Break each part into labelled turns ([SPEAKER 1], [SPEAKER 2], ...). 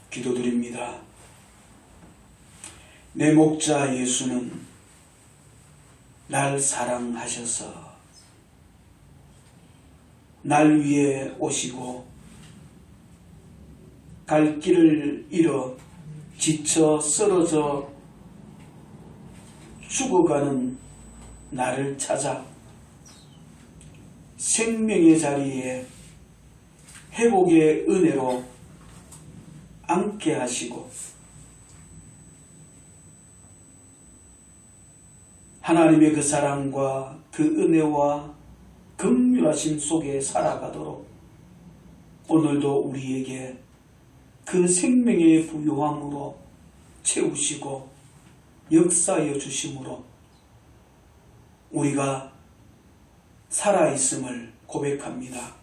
[SPEAKER 1] 기도드립니다. 내 목자 예수는 날 사랑하셔서 날 위해 오시고 갈 길을 잃어 지쳐 쓰러져 죽어가는 나를 찾아 생명의 자리에 회복의 은혜로 앉게 하시고 하나님의 그 사랑과 그 은혜와 긍휼하심 속에 살아가도록 오늘도 우리에게 그 생명의 부요함으로 채우시고 역사하여 주심으로 우리가 살아있음을 고백합니다.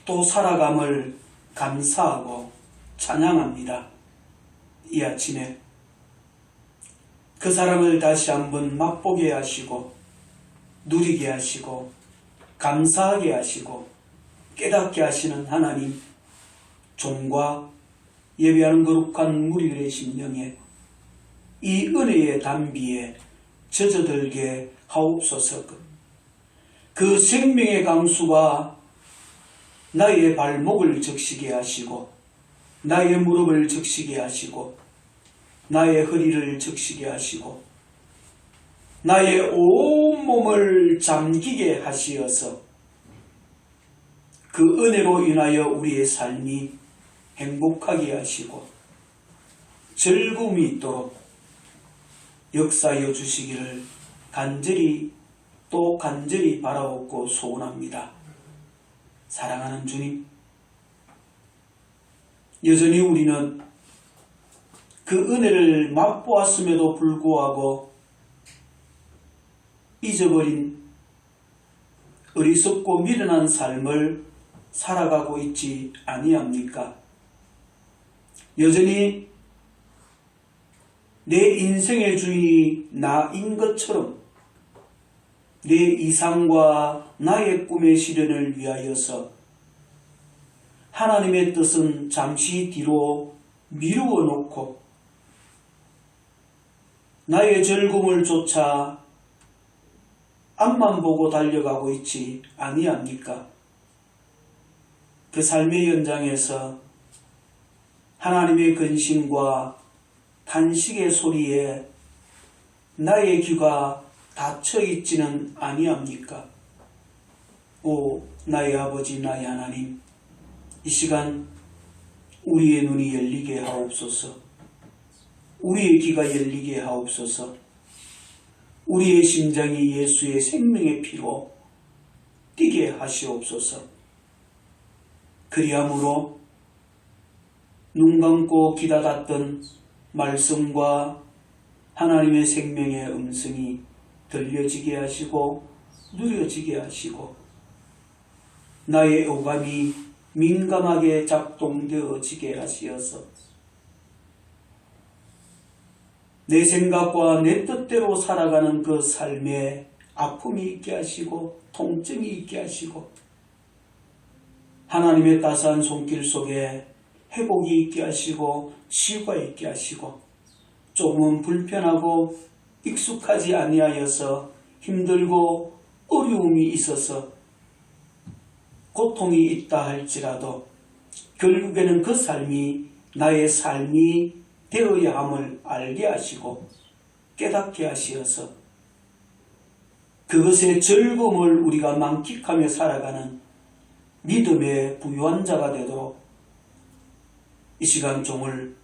[SPEAKER 1] 또 살아감을 감사하고 찬양합니다. 이 아침에 그 사랑을 다시 한번 맛보게 하시고 누리게 하시고 감사하게 하시고 깨닫게 하시는 하나님, 종과 예배하는 거룩한 무리들의 심령에 이 은혜의 담비에 젖어들게 하옵소서. 그 생명의 강수가 나의 발목을 적시게 하시고 나의 무릎을 적시게 하시고 나의 허리를 적시게 하시고 나의 온몸을 잠기게 하시어서 그 은혜로 인하여 우리의 삶이 행복하게 하시고 즐거움이 있도록 역사하여 주시기를 간절히 바라옵고 소원합니다. 사랑하는 주님, 여전히 우리는 그 은혜를 맛보았음에도 불구하고 잊어버린 어리석고 미련한 삶을 살아가고 있지 아니합니까? 여전히 내 인생의 주인이 나인 것처럼 내 이상과 나의 꿈의 실현을 위하여서 하나님의 뜻은 잠시 뒤로 미루어 놓고 나의 즐거움을 쫓아 앞만 보고 달려가고 있지 아니합니까? 그 삶의 현장에서 하나님의 근심과 탄식의 소리에 나의 귀가 닫혀 있지는 아니합니까? 오 나의 아버지 나의 하나님, 이 시간 우리의 눈이 열리게 하옵소서. 우리의 귀가 열리게 하옵소서. 우리의 심장이 예수의 생명의 피로 뛰게 하시옵소서. 그리함으로 눈 감고 기다렸던 말씀과 하나님의 생명의 음성이 들려지게 하시고 누려지게 하시고 나의 오감이 민감하게 작동되어지게 하시어서 내 생각과 내 뜻대로 살아가는 그 삶에 아픔이 있게 하시고 통증이 있게 하시고 하나님의 따스한 손길 속에 회복이 있게 하시고 치유가 있게 하시고 조금은 불편하고 익숙하지 아니하여서 힘들고 어려움이 있어서 고통이 있다 할지라도 결국에는 그 삶이 나의 삶이 되어야 함을 알게 하시고 깨닫게 하시어서 그것의 즐거움을 우리가 만끽하며 살아가는 믿음의 부유한 자가 되도록 이 시간 종을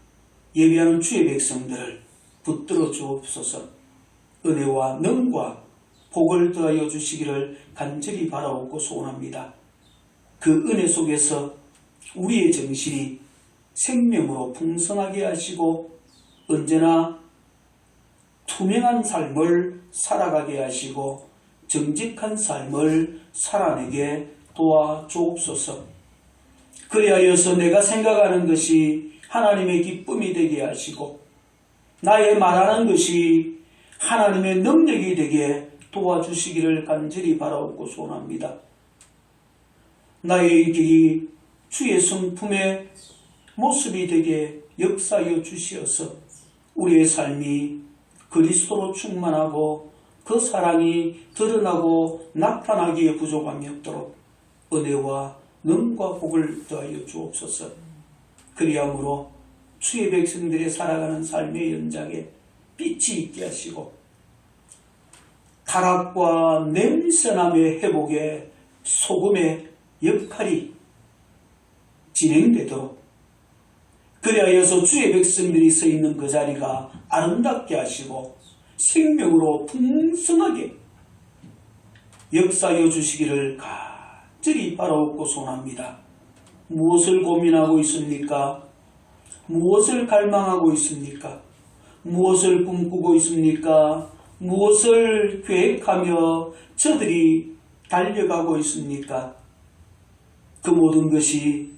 [SPEAKER 1] 예배하는 주의 백성들을 붙들어 주옵소서. 은혜와 능과 복을 더하여 주시기를 간절히 바라옵고 소원합니다. 그 은혜 속에서 우리의 정신이 생명으로 풍성하게 하시고 언제나 투명한 삶을 살아가게 하시고 정직한 삶을 살아내게 도와주옵소서. 그리하여서 내가 생각하는 것이 하나님의 기쁨이 되게 하시고 나의 말하는 것이 하나님의 능력이 되게 도와주시기를 간절히 바라옵고 소원합니다. 나의 길이 주의 성품에 모습이 되게 역사하여 주시어서 우리의 삶이 그리스도로 충만하고 그 사랑이 드러나고 나타나기에 부족함이 없도록 은혜와 능과 복을 더하여 주옵소서. 그리함으로 주의 백성들의 살아가는 삶의 연장에 빛이 있게 하시고 타락과 냄새남의 회복에 소금의 역할이 진행되도록 그리하여서 주의 백성들이 서 있는 그 자리가 아름답게 하시고 생명으로 풍성하게 역사하여 주시기를 간절히 바라옵고 소원합니다. 무엇을 고민하고 있습니까? 무엇을 갈망하고 있습니까? 무엇을 꿈꾸고 있습니까? 무엇을 계획하며 저들이 달려가고 있습니까? 그 모든 것이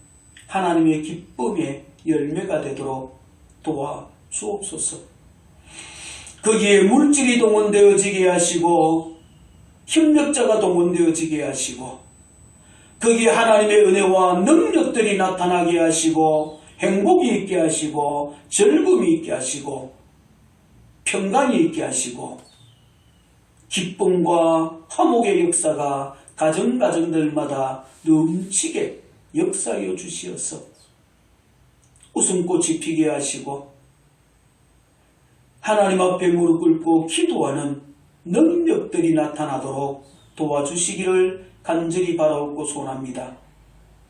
[SPEAKER 1] 하나님의 기쁨의 열매가 되도록 도와주옵소서. 거기에 물질이 동원되어지게 하시고 협력자가 동원되어지게 하시고 거기에 하나님의 은혜와 능력들이 나타나게 하시고 행복이 있게 하시고 즐거움이 있게 하시고 평강이 있게 하시고 기쁨과 화목의 역사가 가정가정들마다 넘치게 역사하여 주시어서 웃음꽃이 피게 하시고 하나님 앞에 무릎 꿇고 기도하는 능력들이 나타나도록 도와주시기를 간절히 바라옵고 소원합니다.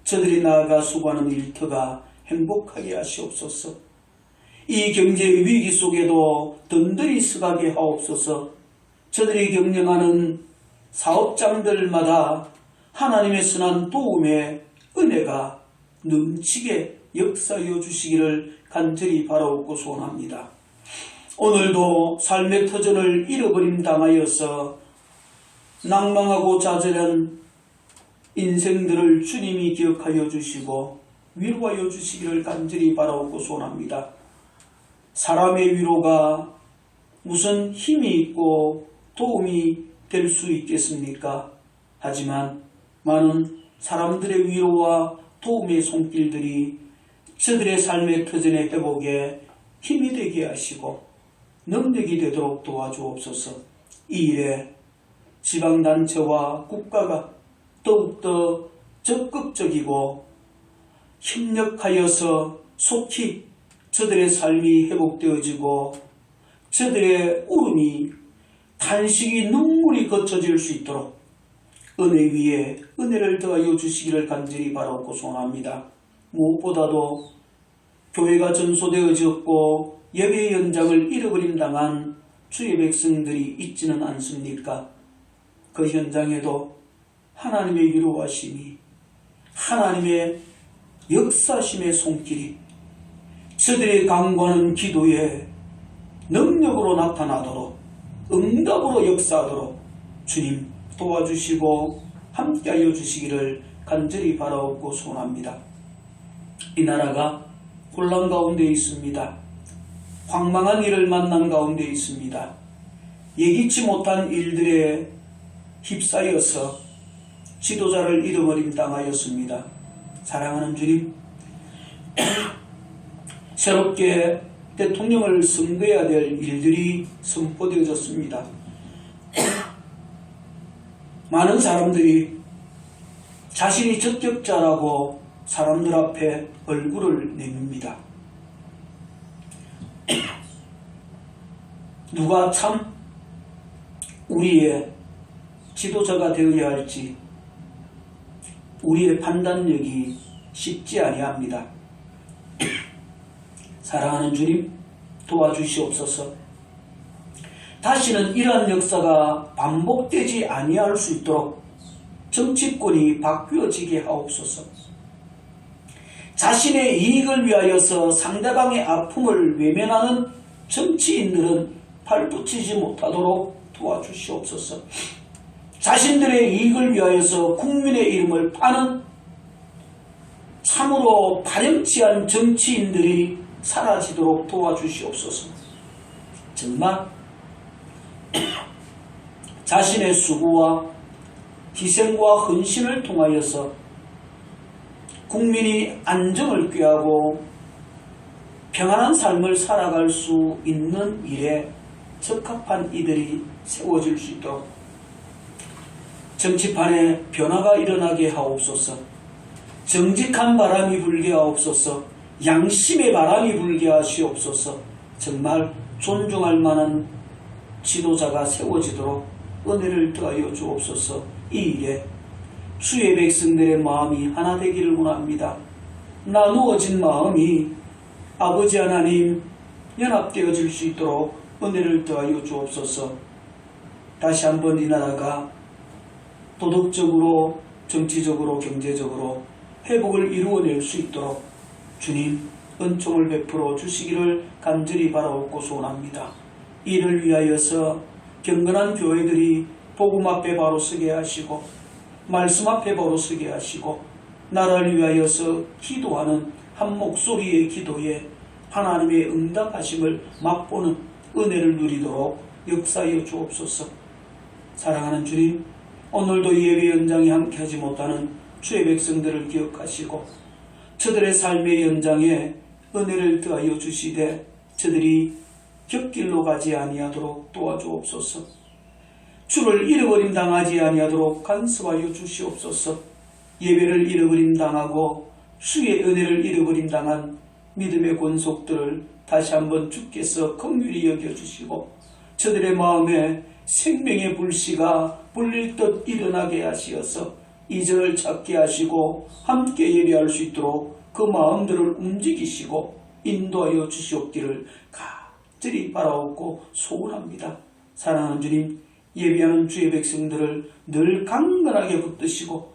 [SPEAKER 1] 저들이 나아가 수고하는 일터가 행복하게 하시옵소서. 이 경제의 위기 속에도 든든히 서가게 하옵소서. 저들이 경영하는 사업장들마다 하나님의 선한 도움의 은혜가 넘치게 역사하여 주시기를 간절히 바라옵고 소원합니다. 오늘도 삶의 터전을 잃어버림 당하여서 낭망하고 좌절한 인생들을 주님이 기억하여 주시고 위로하여 주시기를 간절히 바라옵고 소원합니다. 사람의 위로가 무슨 힘이 있고 도움이 될 수 있겠습니까? 하지만 많은 사람들의 위로와 도움의 손길들이 저들의 삶의 터전의 회복에 힘이 되게 하시고 능력이 되도록 도와주옵소서. 이 일에 지방단체와 국가가 더욱더 적극적이고 협력하여서 속히 저들의 삶이 회복되어지고 저들의 울음이 탄식이 눈물이 거쳐질 수 있도록 은혜 위에 은혜를 더하여 주시기를 간절히 바라옵고 소원합니다. 무엇보다도 교회가 전소되어졌고 예배의 연장을 잃어버림 당한 주의 백성들이 있지는 않습니까? 그 현장에도 하나님의 위로하심이 하나님의 역사심의 손길이 저들의 강구하는 기도에 능력으로 나타나도록 응답으로 역사하도록 주님 도와주시고 함께하여 주시기를 간절히 바라옵고 소원합니다. 이 나라가 혼란 가운데 있습니다. 황망한 일을 만난 가운데 있습니다. 예기치 못한 일들에 휩싸여서 지도자를 잃어버림 당하였습니다. 사랑하는 주님, 새롭게 대통령을 선거해야 될 일들이 선포되어졌습니다. 많은 사람들이 자신이 적격자라고 사람들 앞에 얼굴을 내밉니다. 누가 참 우리의 지도자가 되어야 할지 우리의 판단력이 쉽지 아니합니다. 사랑하는 주님 도와주시옵소서. 다시는 이러한 역사가 반복되지 아니할 수 있도록 정치권이 바뀌어지게 하옵소서. 자신의 이익을 위하여서 상대방의 아픔을 외면하는 정치인들은 발붙이지 못하도록 도와주시옵소서. 자신들의 이익을 위하여서 국민의 이름을 파는 참으로 파렴치한 정치인들이 사라지도록 도와주시옵소서. 정말 자신의 수고와 희생과 헌신을 통하여서 국민이 안정을 꾀하고 평안한 삶을 살아갈 수 있는 일에 적합한 이들이 세워질 수 있도록 정치판에 변화가 일어나게 하옵소서. 정직한 바람이 불게 하옵소서. 양심의 바람이 불게 하시옵소서. 정말 존중할 만한 지도자가 세워지도록 은혜를 더하여 주옵소서. 이 일에 주의 백성들의 마음이 하나 되기를 원합니다. 나누어진 마음이 아버지 하나님 연합되어질 수 있도록 은혜를 더하여 주옵소서. 다시 한번 이 나라가 도덕적으로, 정치적으로, 경제적으로 회복을 이루어낼 수 있도록 주님 은총을 베풀어 주시기를 간절히 바라옵고 소원합니다. 이를 위하여서 경건한 교회들이 복음 앞에 바로 서게 하시고 말씀 앞에 바로 서게 하시고 나라를 위하여서 기도하는 한 목소리의 기도에 하나님의 응답하심을 맛보는 은혜를 누리도록 역사하여 주옵소서. 사랑하는 주님, 오늘도 예배 연장에 함께하지 못하는 주의 백성들을 기억하시고 저들의 삶의 연장에 은혜를 더하여 주시되 저들이 곁길로 가지 아니하도록 도와주옵소서. 주를 잃어버림 당하지 아니하도록 간섭하여 주시옵소서. 예배를 잃어버림 당하고 주의 은혜를 잃어버림 당한 믿음의 권속들을 다시 한번 주께서 긍휼히 여겨주시고 저들의 마음에 생명의 불씨가 불릴 듯 일어나게 하시어서 이전을 찾게 하시고 함께 예배할 수 있도록 그 마음들을 움직이시고 인도하여 주시옵기를 간절히 바라옵고 소원합니다. 사랑하는 주님, 예배하는 주의 백성들을 늘 강건하게 붙드시고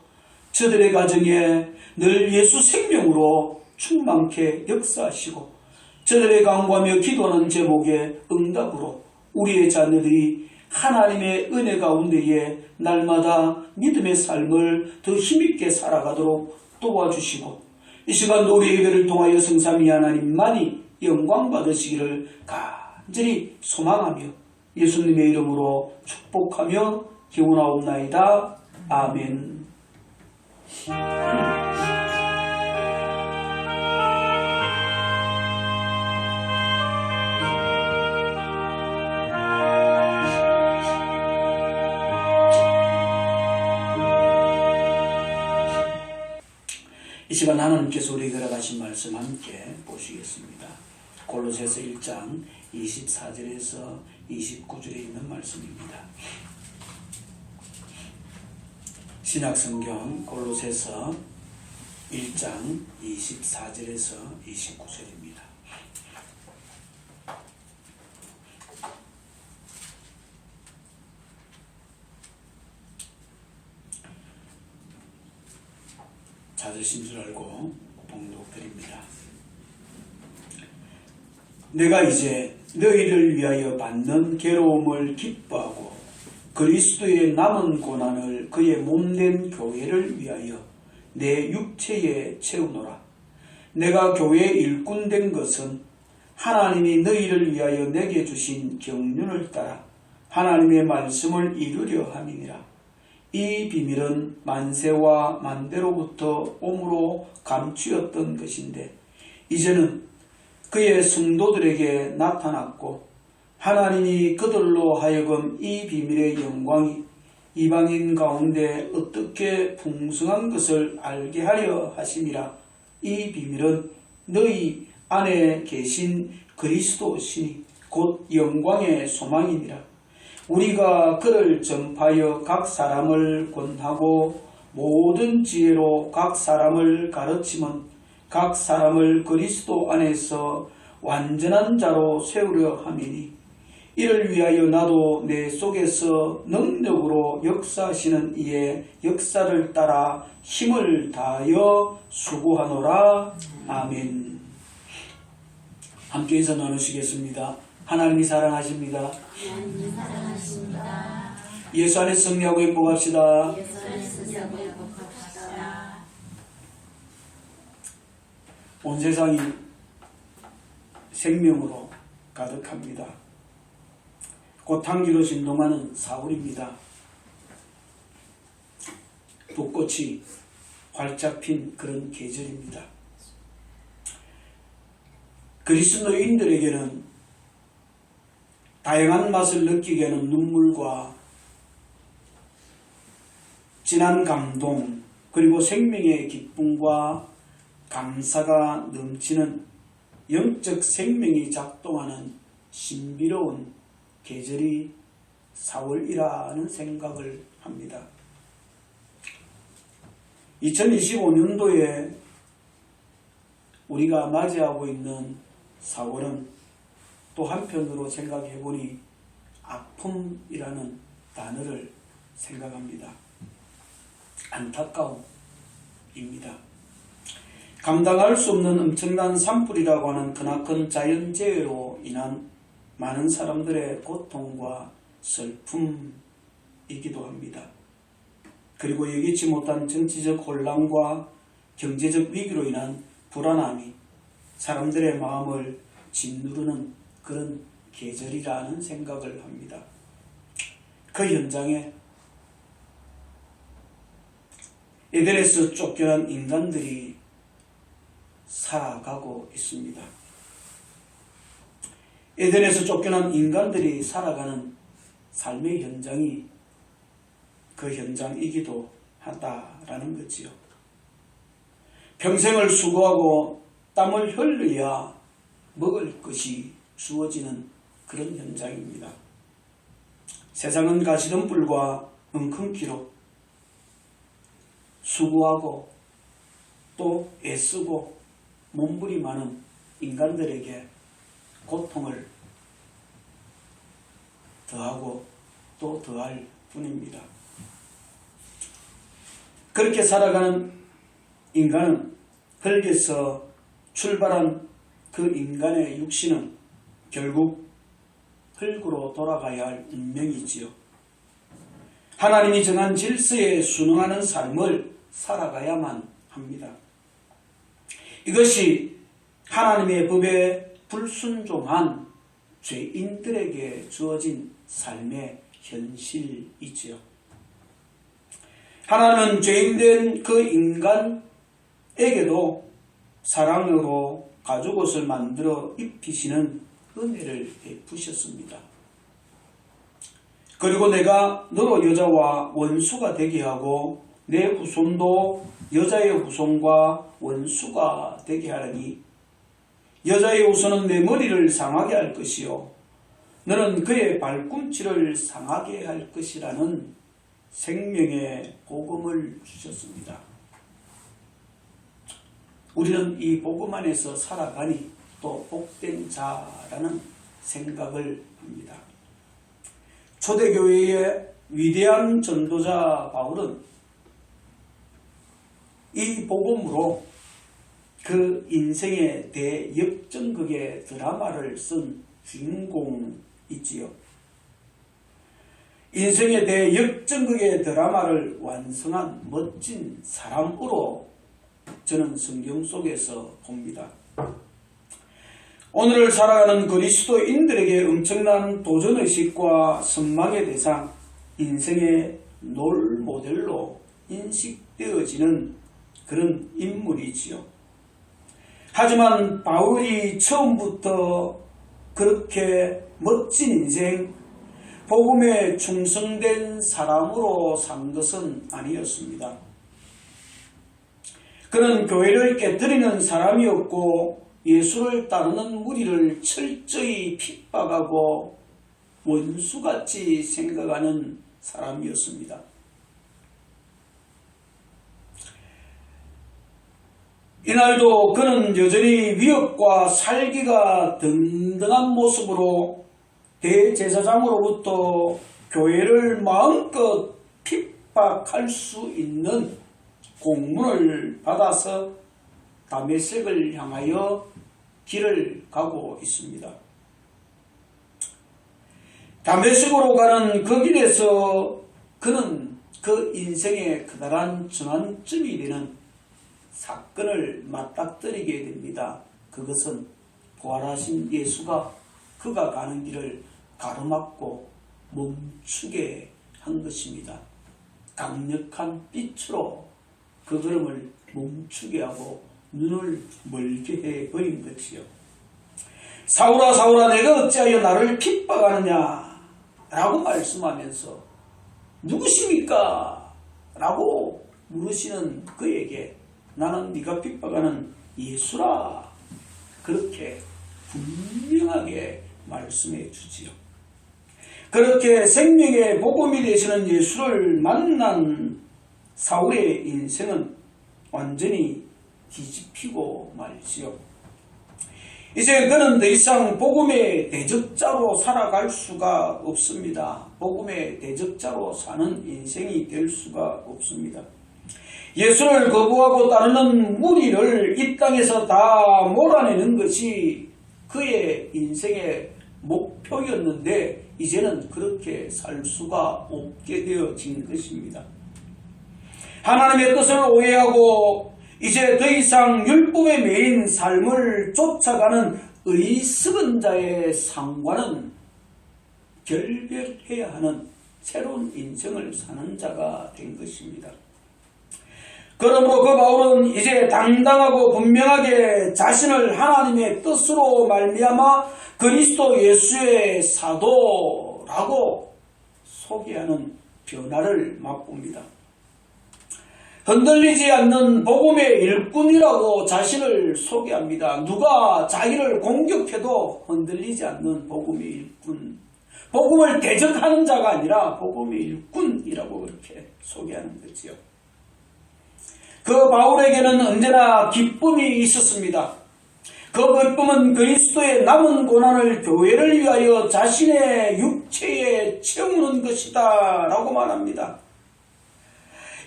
[SPEAKER 1] 저들의 가정에 늘 예수 생명으로 충만케 역사하시고 저들의 간구하며 기도하는 제목의 응답으로 우리의 자녀들이 하나님의 은혜 가운데에 날마다 믿음의 삶을 더 힘있게 살아가도록 도와주시고 이 시간 우리 예배를 통하여 성삼위 하나님만이 영광 받으시기를 간절히 소망하며 예수님의 이름으로 축복하며 기원하옵나이다. 아멘. 이 시간 하나님께서 우리에게 허락하신 말씀 함께 보시겠습니다. 골로새서 1장 24절에서 29절에 있는 말씀입니다. 신약성경 골로새서 1장 24절에서 29절입니다. 찾으신 줄 알고 봉독드립니다. 내가 이제 너희를 위하여 받는 괴로움을 기뻐하고 그리스도의 남은 고난을 그의 몸된 교회를 위하여 내 육체에 채우노라. 내가 교회의 일꾼 된 것은 하나님이 너희를 위하여 내게 주신 경륜을 따라 하나님의 말씀을 이루려 함이니라. 이 비밀은 만세와 만대로부터 옴으로 감추었던 것인데 이제는 그의 성도들에게 나타났고 하나님이 그들로 하여금 이 비밀의 영광이 이방인 가운데 어떻게 풍성한 것을 알게 하려 하심이라. 이 비밀은 너희 안에 계신 그리스도시니 곧 영광의 소망이니라. 우리가 그를 전파하여 각 사람을 권하고 모든 지혜로 각 사람을 가르치면 각 사람을 그리스도 안에서 완전한 자로 세우려 함이니 이를 위하여 나도 내 속에서 능력으로 역사하시는 이의 역사를 따라 힘을 다하여 수고하노라. 아멘. 함께 인사 나누시겠습니다. 하나님이 사랑하십니다.
[SPEAKER 2] 하나님이 사랑하십니다.
[SPEAKER 1] 예수 안에서 승리하고 행복합시다.
[SPEAKER 2] 예수 안에서 승리하고 행복합시다.
[SPEAKER 1] 온 세상이 생명으로 가득합니다. 꽃향기로 진동하는 4월입니다. 벚꽃이 활짝 핀 그런 계절입니다. 그리스도인들에게는 다양한 맛을 느끼게 하는 눈물과 진한 감동, 그리고 생명의 기쁨과 감사가 넘치는 영적 생명이 작동하는 신비로운 계절이 4월이라는 생각을 합니다. 2025년도에 우리가 맞이하고 있는 4월은 또 한편으로 생각해 보니 아픔이라는 단어를 생각합니다. 안타까움입니다. 감당할 수 없는 엄청난 산불이라고 하는 크나큰 자연재해로 인한 많은 사람들의 고통과 슬픔이기도 합니다. 그리고 예기치 못한 정치적 혼란과 경제적 위기로 인한 불안함이 사람들의 마음을 짓누르는 그런 계절이라는 생각을 합니다. 그 현장에 에덴에서 쫓겨난 인간들이 살아가고 있습니다. 에덴에서 쫓겨난 인간들이 살아가는 삶의 현장이 그 현장이기도 하다라는 거지요. 평생을 수고하고 땀을 흘려야 먹을 것이 주어지는 그런 현장입니다. 세상은 가시덤불과 엉겅퀴로 수고하고 또 애쓰고 몸부림하는 인간들에게 고통을 더하고 또 더할 뿐입니다. 그렇게 살아가는 인간은 흙에서 출발한 그 인간의 육신은 결국 흙으로 돌아가야 할 운명이지요. 하나님이 정한 질서에 순응하는 삶을 살아가야만 합니다. 이것이 하나님의 법에 불순종한 죄인들에게 주어진 삶의 현실이지요. 하나님은 죄인된 그 인간에게도 사랑으로 가죽옷을 만들어 입히시는 은혜를 베푸셨습니다. 그리고 내가 너로 여자와 원수가 되게 하고 내 후손도 여자의 후손과 원수가 되게 하려니 여자의 후손은 내 머리를 상하게 할 것이요 너는 그의 발꿈치를 상하게 할 것이라는 생명의 복음을 주셨습니다. 우리는 이 복음 안에서 살아가니 또 복된 자라는 생각을 합니다. 초대교회의 위대한 전도자 바울은 이 복음으로 그 인생의 대역전극의 드라마를 쓴 주인공이지요. 인생의 대역전극의 드라마를 완성한 멋진 사람으로 저는 성경 속에서 봅니다. 오늘을 살아가는 그리스도인들에게 엄청난 도전의식과 선망의 대상, 인생의 롤모델로 인식되어지는 그런 인물이지요. 하지만 바울이 처음부터 그렇게 멋진 인생, 복음에 충성된 사람으로 산 것은 아니었습니다. 그는 교회를 깨뜨리는 사람이었고 예수를 따르는 무리를 철저히 핍박하고 원수같이 생각하는 사람이었습니다. 이날도 그는 여전히 위협과 살기가 등등한 모습으로 대제사장으로부터 교회를 마음껏 핍박할 수 있는 공문을 받아서 다메섹을 향하여 길을 가고 있습니다. 다메섹으로 가는 그 길에서 그는 그 인생의 커다란 전환점이 되는 사건을 맞닥뜨리게 됩니다. 그것은 부활하신 예수가 그가 가는 길을 가로막고 멈추게 한 것입니다. 강력한 빛으로 그 걸음을 멈추게 하고 눈을 멀게 해버린 것이요. 사울아 사울아 내가 어찌하여 나를 핍박하느냐 라고 말씀하면서 누구십니까? 라고 물으시는 그에게 나는 네가 핍박하는 예수라 그렇게 분명하게 말씀해 주지요. 그렇게 생명의 복음이 되시는 예수를 만난 사울의 인생은 완전히 뒤집히고 말지요. 이제 그는 더 이상 복음의 대적자로 살아갈 수가 없습니다. 복음의 대적자로 사는 인생이 될 수가 없습니다. 예수를 거부하고 따르는 무리를 이 땅에서 다 몰아내는 것이 그의 인생의 목표였는데 이제는 그렇게 살 수가 없게 되어진 것입니다. 하나님의 뜻을 오해하고 이제 더 이상 율법에 매인 삶을 쫓아가는 어리석은 자의 상과는 결별해야 하는 새로운 인생을 사는 자가 된 것입니다. 그러므로 그 바울은 이제 당당하고 분명하게 자신을 하나님의 뜻으로 말미암아 그리스도 예수의 사도라고 소개하는 변화를 맛봅니다. 흔들리지 않는 복음의 일꾼이라고 자신을 소개합니다. 누가 자기를 공격해도 흔들리지 않는 복음의 일꾼. 복음을 대적하는 자가 아니라 복음의 일꾼이라고 그렇게 소개하는 거지요. 그 바울에게는 언제나 기쁨이 있었습니다. 그 기쁨은 그리스도의 남은 고난을 교회를 위하여 자신의 육체에 채우는 것이다 라고 말합니다.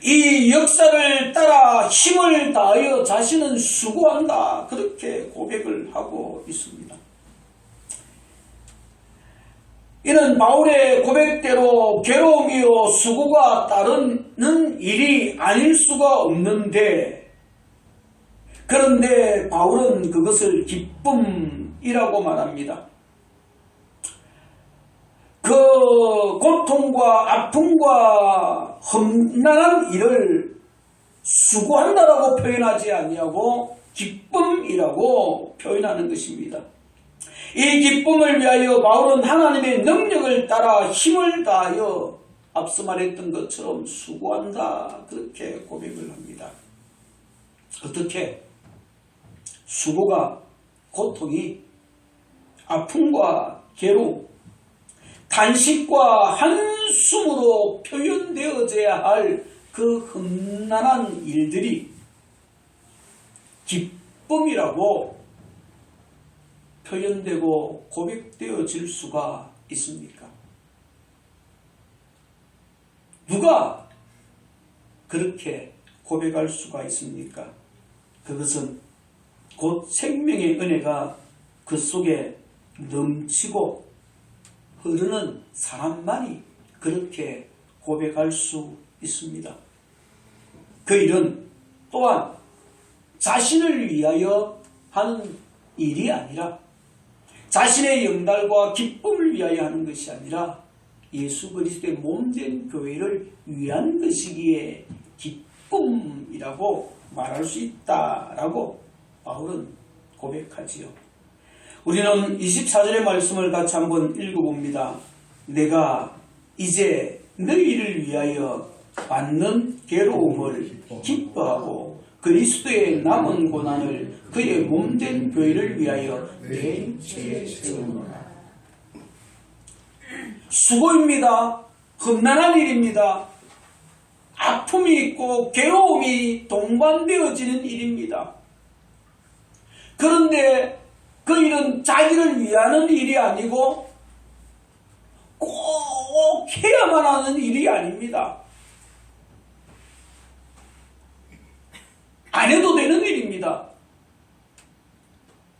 [SPEAKER 1] 이 역사를 따라 힘을 다하여 자신은 수고한다 그렇게 고백을 하고 있습니다. 이는 바울의 고백대로 괴로움이요 수고가 따르는 일이 아닐 수가 없는데 그런데 바울은 그것을 기쁨이라고 말합니다. 그 고통과 아픔과 험난한 일을 수고한다라고 표현하지 아니하고 기쁨이라고 표현하는 것입니다. 이 기쁨을 위하여 바울은 하나님의 능력을 따라 힘을 다하여 앞서 말했던 것처럼 수고한다 그렇게 고백을 합니다. 어떻게? 수고가 고통이 아픔과 괴로움 단식과 한숨으로 표현되어져야 할 그 험난한 일들이 기쁨이라고 표현되고 고백되어질 수가 있습니까? 누가 그렇게 고백할 수가 있습니까? 그것은 곧 생명의 은혜가 그 속에 넘치고 흐르는 사람만이 그렇게 고백할 수 있습니다. 그 일은 또한 자신을 위하여 하는 일이 아니라 자신의 영달과 기쁨을 위하여 하는 것이 아니라 예수 그리스도의 몸된 교회를 위한 것이기에 기쁨이라고 말할 수 있다라고 바울은 고백하지요. 우리는 24절의 말씀을 같이 한번 읽어봅니다. 내가 이제 너희를 위하여 받는 괴로움을 기뻐하고 그리스도의 남은 고난을 그의 몸된 교회를 위하여 내 육체에 채우노라. 수고입니다. 험난한 일입니다. 아픔이 있고 괴로움이 동반되어지는 일입니다. 그런데 그 일은 자기를 위하는 일이 아니고 꼭 해야만 하는 일이 아닙니다. 안 해도 되는 일입니다.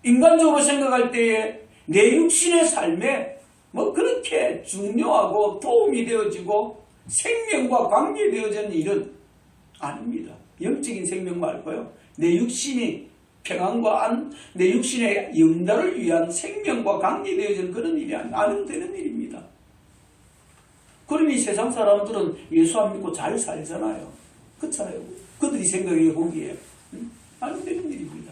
[SPEAKER 1] 인간적으로 생각할 때에 내 육신의 삶에 뭐 그렇게 중요하고 도움이 되어지고 생명과 관계되어지는 일은 아닙니다. 영적인 생명 말고요. 내 육신이 평안과 내 육신의 영달을 위한 생명과 관계되어지는 그런 일이 안 해도 되는 일입니다. 그러니 세상 사람들은 예수 안 믿고 잘 살잖아요. 그렇잖아요. 그들이 생각해 보기에 안 되는 일입니다.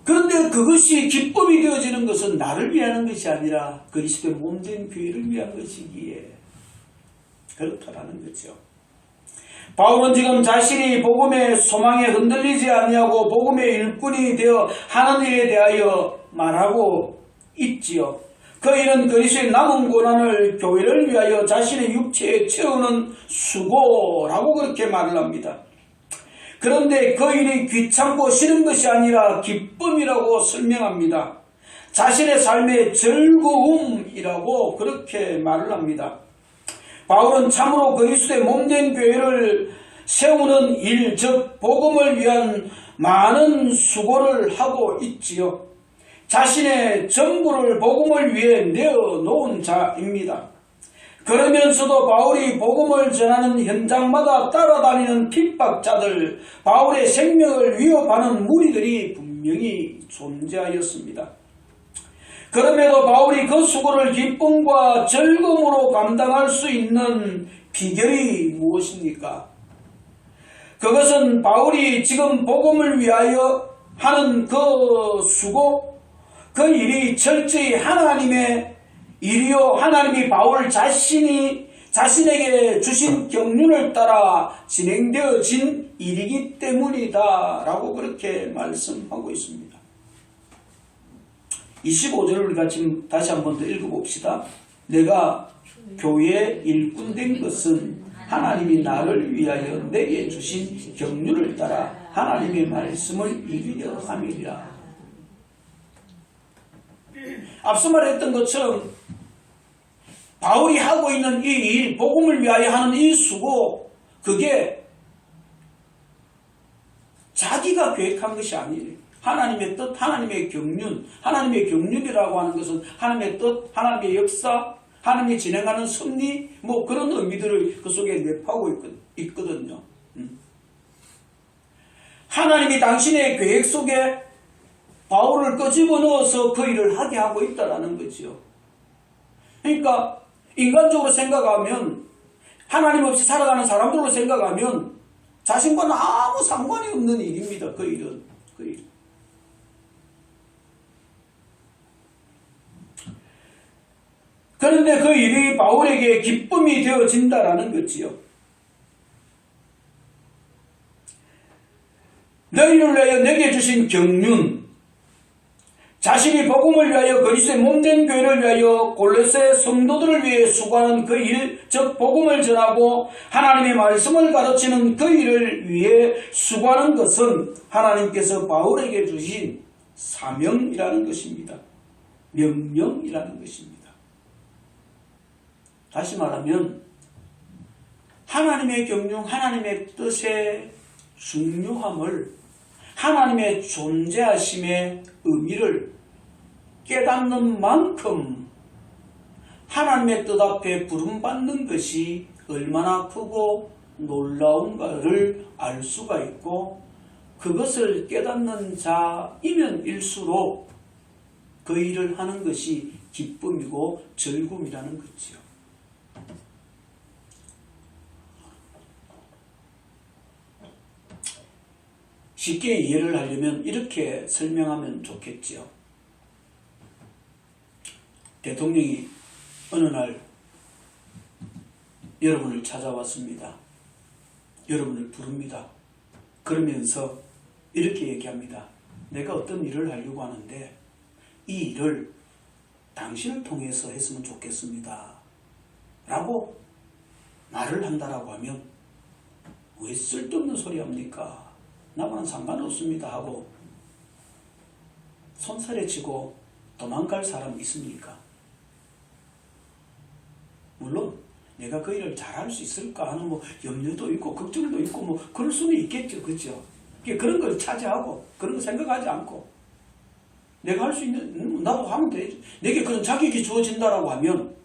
[SPEAKER 1] 그런데 그런데 그것이 기쁨이 되어지는 것은 나를 위하는 것이 아니라 그리스도의 몸된 교회를 위한 것이기에 그렇다라는 거죠. 바울은 지금 자신이 복음의 소망에 흔들리지 아니하고 복음의 일꾼이 되어 하는 일에 대하여 말하고 있지요. 그 일은 그리스도의 남은 고난을 교회를 위하여 자신의 육체에 채우는 수고라고 그렇게 말을 합니다. 그런데 그 일이 귀찮고 싫은 것이 아니라 기쁨이라고 설명합니다. 자신의 삶의 즐거움이라고 그렇게 말을 합니다. 바울은 참으로 그리스도의 몸된 교회를 세우는 일, 즉 복음을 위한 많은 수고를 하고 있지요. 자신의 전부를 복음을 위해 내어놓은 자입니다. 그러면서도 바울이 복음을 전하는 현장마다 따라다니는 핍박자들, 바울의 생명을 위협하는 무리들이 분명히 존재하였습니다. 그럼에도 바울이 그 수고를 기쁨과 즐거움으로 감당할 수 있는 비결이 무엇입니까? 그것은 바울이 지금 복음을 위하여 하는 그 수고, 그 일이 철저히 하나님의 일이요 하나님이 바울 자신에게 주신 경륜을 따라 진행되어진 일이기 때문이다 라고 그렇게 말씀하고 있습니다. 25절을 우리가 지금 다시 한번 더 읽어봅시다. 내가 교회의 일꾼 된 것은 하나님이 나를 위하여 내게 주신 경륜을 따라 하나님의 말씀을 이기려 함이라. 앞서 말했던 것처럼 바울이 하고 있는 이 일, 복음을 위하여 하는 이 수고, 그게 자기가 계획한 것이 아니에요. 하나님의 뜻, 하나님의 경륜, 하나님의 경륜이라고 하는 것은 하나님의 뜻, 하나님의 역사, 하나님이 진행하는 섭리, 뭐 그런 의미들을 그 속에 내포하고 있거든요. 하나님이 당신의 계획 속에 바울을 끄집어 넣어서 그 일을 하게 하고 있다는 거죠. 그러니까 인간적으로 생각하면, 하나님 없이 살아가는 사람들로 생각하면 자신과는 아무 상관이 없는 일입니다. 그 일은. 그 일. 그런데 그 일이 바울에게 기쁨이 되어진다라는 거지요. 너희를 위하여 내게 주신 경륜, 자신이 복음을 위하여 그리스도의 몸된 교회를 위하여 골로새 성도들을 위해 수고하는 그 일, 즉 복음을 전하고 하나님의 말씀을 가르치는 그 일을 위해 수고하는 것은 하나님께서 바울에게 주신 사명이라는 것입니다. 명령이라는 것입니다. 다시 말하면 하나님의 경륜, 하나님의 뜻의 중요함을, 하나님의 존재하심의 의미를 깨닫는 만큼 하나님의 뜻 앞에 부름받는 것이 얼마나 크고 놀라운가를 알 수가 있고, 그것을 깨닫는 자이면 일수록 그 일을 하는 것이 기쁨이고 즐거움이라는 거지요. 쉽게 이해를 하려면 이렇게 설명하면 좋겠지요. 대통령이 어느 날 여러분을 찾아왔습니다. 여러분을 부릅니다. 그러면서 이렇게 얘기합니다. 내가 어떤 일을 하려고 하는데 이 일을 당신을 통해서 했으면 좋겠습니다. 라고 말을 한다라고 하면 왜 쓸데없는 소리 합니까? 나와는 상관없습니다 하고 손살에 치고 도망갈 사람 있습니까? 물론 내가 그 일을 잘할 수 있을까 하는 뭐 염려도 있고 걱정도 있고 뭐 그럴 수는 있겠죠. 그렇죠? 그런 걸 차지하고 그런 거 생각하지 않고 내가 할 수 있는 나도 하면 되지. 내게 그런 자격이 주어진다라고 하면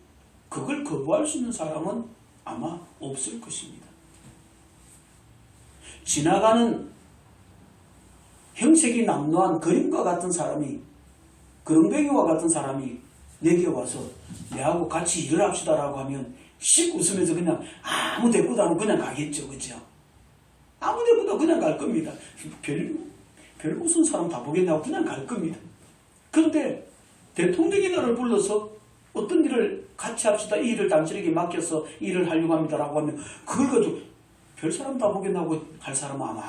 [SPEAKER 1] 그걸 거부할 수 있는 사람은 아마 없을 것입니다. 지나가는 형색이 남루한 그림과 같은 사람이, 그런뱅이와 같은 사람이 내게 와서 내하고 같이 일을 합시다라고 하면 씩 웃으면서 그냥 아무 대꾸도 안 하고 그냥 가겠죠. 그죠? 아무 대꾸도 그냥 갈 겁니다. 별 무슨 사람 다 보겠냐고 그냥 갈 겁니다. 그런데 대통령이 너를 불러서 어떤 일을 같이 합시다. 이 일을 당신에게 맡겨서 일을 하려고 합니다라고 하면 그걸 가지고 별 사람 다 보겠냐고 갈 사람은 아마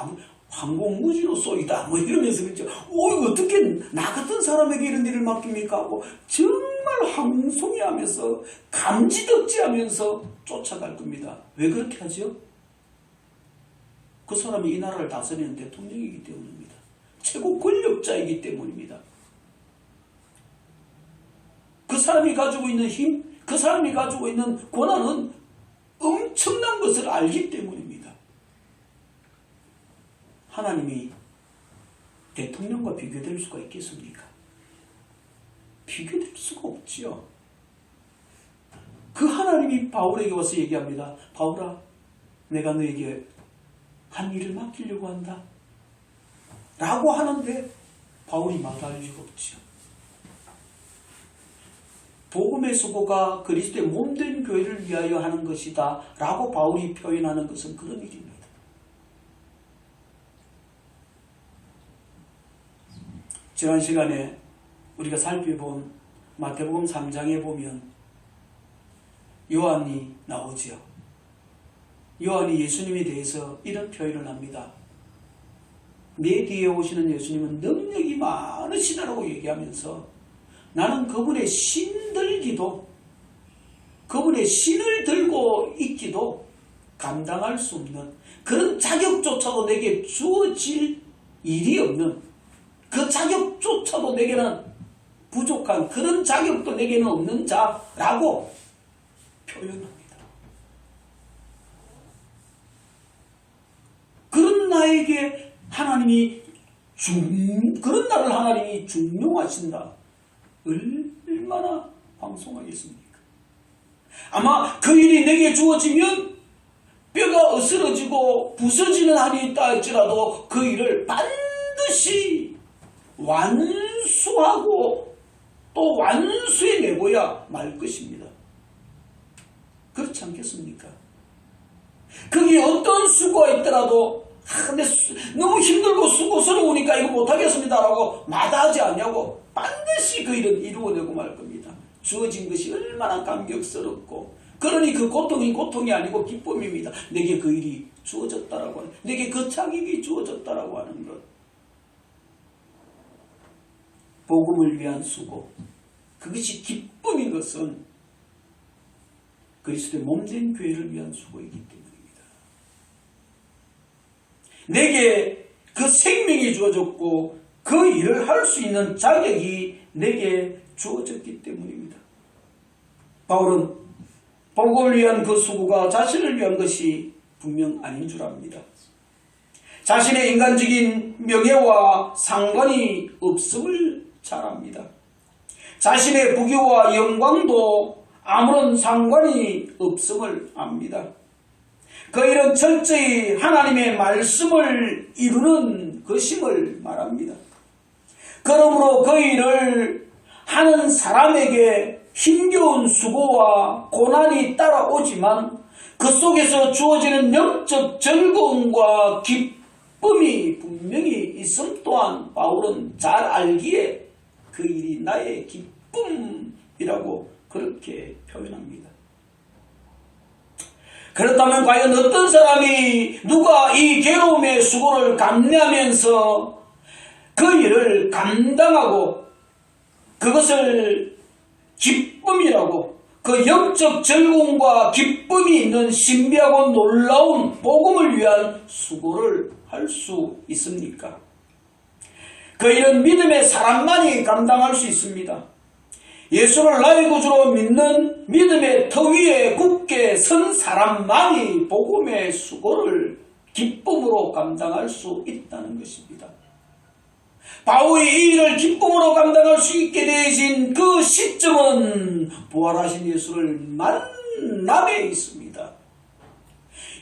[SPEAKER 1] 항공무지로 쏘이다 뭐 이러면서 그죠. 이거 어떻게 나 같은 사람에게 이런 일을 맡깁니까 하고 정말 항송해하면서 감지덕지하면서 쫓아갈 겁니다. 왜 그렇게 하죠? 그 사람이 이 나라를 다스리는 대통령이기 때문입니다. 최고 권력자이기 때문입니다. 그 사람이 가지고 있는 힘, 그 사람이 가지고 있는 권한은 엄청난 것을 알기 때문입니다. 하나님이 대통령과 비교될 수가 있겠습니까? 비교될 수가 없지요. 그 하나님이 바울에게 와서 얘기합니다. 바울아, 내가 너에게 한 일을 맡기려고 한다. 라고 하는데 바울이 말할 리가 없지요. 복음의 수고가 그리스도의 몸된 교회를 위하여 하는 것이다 라고 바울이 표현하는 것은 그런 일입니다. 지난 시간에 우리가 살펴본 마태복음 3장에 보면 요한이 나오지요. 요한이 예수님에 대해서 이런 표현을 합니다. 내 뒤에 오시는 예수님은 능력이 많으시다라고 얘기하면서 나는 그분의 신들기도 그분의 신을 들고 있기도 감당할 수 없는 그런 자격조차도 내게 주어질 일이 없는 그 자격조차도 내게는 부족한 그런 자격도 내게는 없는 자라고 표현합니다. 그런 나에게 하나님이 그런 나를 하나님이 중용하신다. 얼마나 방송하겠습니까? 아마 그 일이 내게 주어지면 뼈가 으스러지고 부서지는 한이 있다 할지라도 그 일을 반드시 완수하고 또 완수해내고야 말 것입니다. 그렇지 않겠습니까? 거기에 어떤 수고가 있더라도 근데 너무 힘들고 수고스러우니까 이거 못하겠습니다라고 마다하지 않냐고 반드시 그 일은 이루어내고 말 겁니다. 주어진 것이 얼마나 감격스럽고 그러니 그 고통이 고통이 아니고 기쁨입니다. 내게 그 일이 주어졌다라고 하는 내게 그 자격이 주어졌다라고 하는 것. 복음을 위한 수고 그것이 기쁨인 것은 그리스도의 몸된 교회를 위한 수고이기 때문입니다. 내게 그 생명이 주어졌고 그 일을 할 수 있는 자격이 내게 주어졌기 때문입니다. 바울은 복음을 위한 그 수고가 자신을 위한 것이 분명 아닌 줄 압니다. 자신의 인간적인 명예와 상관이 없음을 잘 압니다. 자신의 부귀와 영광도 아무런 상관이 없음을 압니다. 그 일은 철저히 하나님의 말씀을 이루는 것임을 말합니다. 그러므로 그 일을 하는 사람에게 힘겨운 수고와 고난이 따라오지만 그 속에서 주어지는 영적 즐거움과 기쁨이 분명히 있음 또한 바울은 잘 알기에 그 일이 나의 기쁨이라고 그렇게 표현합니다. 그렇다면 과연 어떤 사람이 누가 이 괴로움의 수고를 감내하면서 그 일을 감당하고 그것을 기쁨이라고 그 영적 즐거움과 기쁨이 있는 신비하고 놀라운 복음을 위한 수고를 할 수 있습니까? 그 일은 믿음의 사람만이 감당할 수 있습니다. 예수를 나의 구주로 믿는 믿음의 터 위에 굳게 선 사람만이 복음의 수고를 기쁨으로 감당할 수 있다는 것입니다. 바울이 이 일을 기쁨으로 감당할 수 있게 되어진 그 시점은 부활하신 예수를 만남에 있습니다.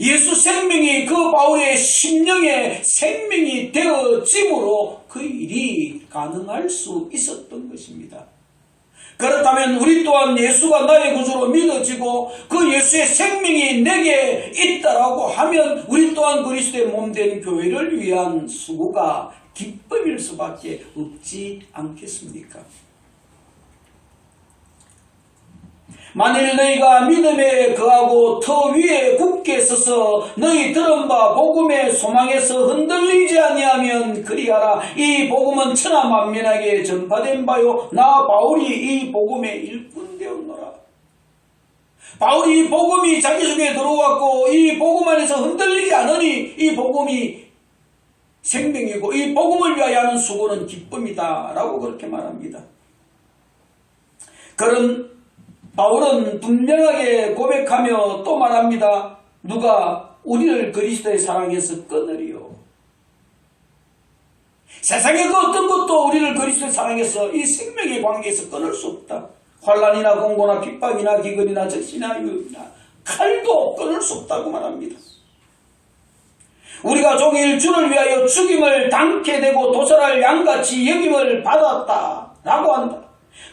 [SPEAKER 1] 예수 생명이 그 바울의 심령의 생명이 되어짐으로 그 일이 가능할 수 있었던 것입니다. 그렇다면 우리 또한 예수가 나의 구주로 믿어지고 그 예수의 생명이 내게 있다라고 하면 우리 또한 그리스도의 몸된 교회를 위한 수고가 기쁨일 수밖에 없지 않겠습니까? 만일 너희가 믿음에 거하고 터 위에 굳게 서서 너희 들은 바 복음의 소망에서 흔들리지 아니하면 그리하라. 이 복음은 천하 만민에게 전파된 바요 나 바울이 이 복음의 일꾼 되었노라. 바울이 이 복음이 자기 속에 들어왔고 이 복음 안에서 흔들리지 않으니 이 복음이 생명이고 이 복음을 위하여 하는 수고는 기쁨이다 라고 그렇게 말합니다. 그런 바울은 분명하게 고백하며 또 말합니다. 누가 우리를 그리스도의 사랑에서 끊으리요. 세상의 그 어떤 것도 우리를 그리스도의 사랑에서 이 생명의 관계에서 끊을 수 없다. 환난이나 공고나 핍박이나 기근이나 적신이나 유혹이나 칼도 끊을 수 없다고 말합니다. 우리가 종일 주를 위하여 죽임을 당케 되고 도살할 양같이 여김을 받았다 라고 한다.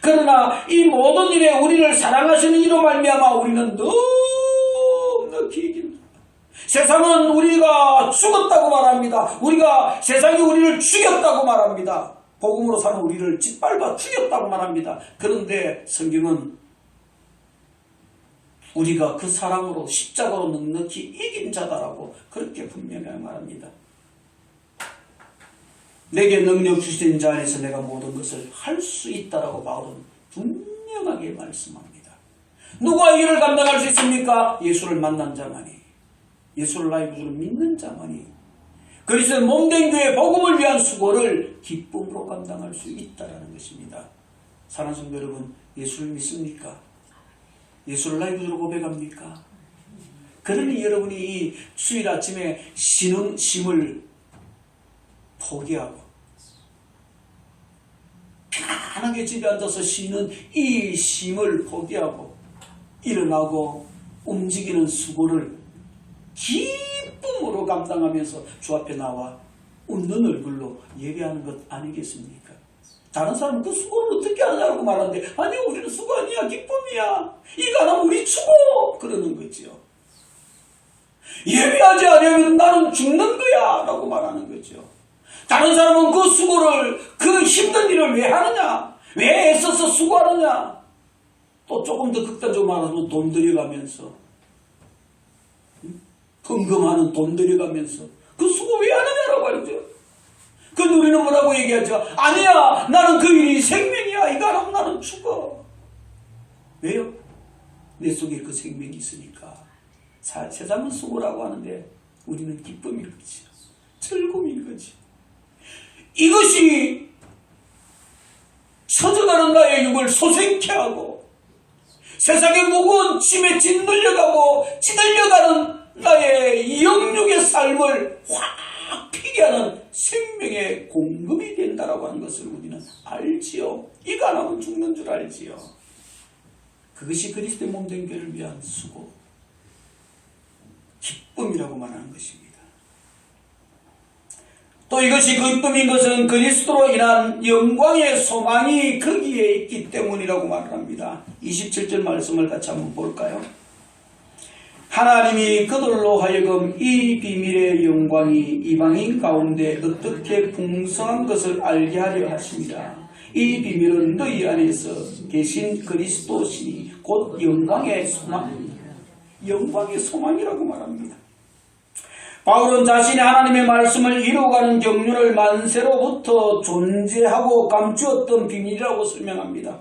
[SPEAKER 1] 그러나 이 모든 일에 우리를 사랑하시는 이로 말미암아 우리는 넉넉히 이긴다. 세상은 우리가 죽었다고 말합니다. 세상이 우리를 죽였다고 말합니다. 복음으로 사는 우리를 짓밟아 죽였다고 말합니다. 그런데 성경은 우리가 그 사랑으로 십자가로 넉넉히 이긴 자다라고 그렇게 분명하게 말합니다. 내게 능력 주신 자 안에서 내가 모든 것을 할 수 있다라고 바울은 분명하게 말씀합니다. 누가 이 일을 감당할 수 있습니까? 예수를 만난 자만이, 예수를 나의 구주로 믿는 자만이 그리스도의 몸된 교회 복음을 위한 수고를 기쁨으로 감당할 수 있다라는 것입니다. 사랑하는 성도 여러분, 예수를 믿습니까? 예수를 나의 구주로 고백합니까? 그러니 여러분이 이 수요일 아침에 쉬는 쉼을 포기하고 편안하게 집에 앉아서 쉬는 이 쉼을 포기하고 일어나고 움직이는 수고를 기쁨으로 감당하면서 주 앞에 나와 웃는 얼굴로 예배하는 것 아니겠습니까? 다른 사람은 그 수고를 어떻게 하냐고 말하는데 아니 우리는 수고 아니야 기쁨이야 이거 안 하면 우리 죽어 그러는 거지요. 예배하지 않으면 나는 죽는 거야 라고 말하는 거죠. 다른 사람은 그 수고를 그 힘든 일을 왜 하느냐 왜 애써서 수고하느냐 또 조금 더 극단적으로 말하면 돈 들여가면서 헌금하는 돈 들여가면서 그 수고 왜 하느냐라고 하죠. 근데 우리는 뭐라고 얘기하죠? 아니야 나는 그 일이 생명이야 이거 안 하면 나는 죽어. 왜요? 내 속에 그 생명이 있으니까. 세상은 수고라고 하는데 우리는 기쁨인 거지 즐거움인 거지. 이것이 처져가는 나의 육을 소생케 하고 세상의 무거운 짐에 짓눌려가고 찌들려가는 나의 영육의 삶을 확 피게 하는 생명의 공급이 된다라고 하는 것을 우리는 알지요. 이거 안 하면 죽는 줄 알지요. 그것이 그리스도의 몸된 교회를 위한 수고 기쁨이라고 말하는 것입니다. 또 이것이 기쁨인 것은 그리스도로 인한 영광의 소망이 거기에 있기 때문이라고 말합니다. 27절 말씀을 같이 한번 볼까요? 하나님이 그들로 하여금 이 비밀의 영광이 이방인 가운데 어떻게 풍성한 것을 알게 하려 하십니다. 이 비밀은 너희 안에서 계신 그리스도시니 곧 영광의 소망입니다. 영광의 소망이라고 말합니다. 바울은 자신이 하나님의 말씀을 이루어가는 경륜을 만세로부터 존재하고 감추었던 비밀이라고 설명합니다.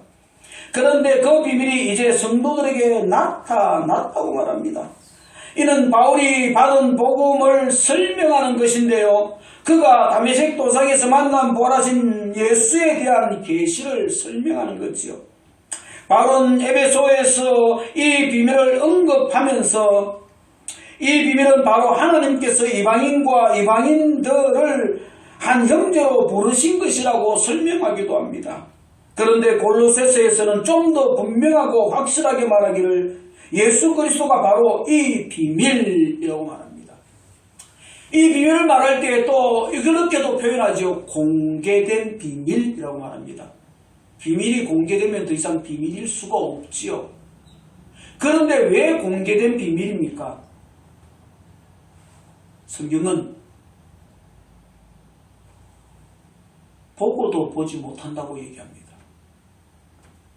[SPEAKER 1] 그런데 그 비밀이 이제 성도들에게 나타났다고 말합니다. 이는 바울이 받은 복음을 설명하는 것인데요. 그가 다메섹 도상에서 만난 부활하신 예수에 대한 계시를 설명하는 거지요. 바울은 에베소에서 이 비밀을 언급하면서 이 비밀은 바로 하나님께서 이방인과 이방인들을 한 형제로 부르신 것이라고 설명하기도 합니다. 그런데 골로새서에서는 좀 더 분명하고 확실하게 말하기를 예수 그리스도가 바로 이 비밀이라고 말합니다. 이 비밀을 말할 때 또 그렇게도 표현하죠. 공개된 비밀이라고 말합니다. 비밀이 공개되면 더 이상 비밀일 수가 없지요. 그런데 왜 공개된 비밀입니까? 성경은 보고도 보지 못한다고 얘기합니다.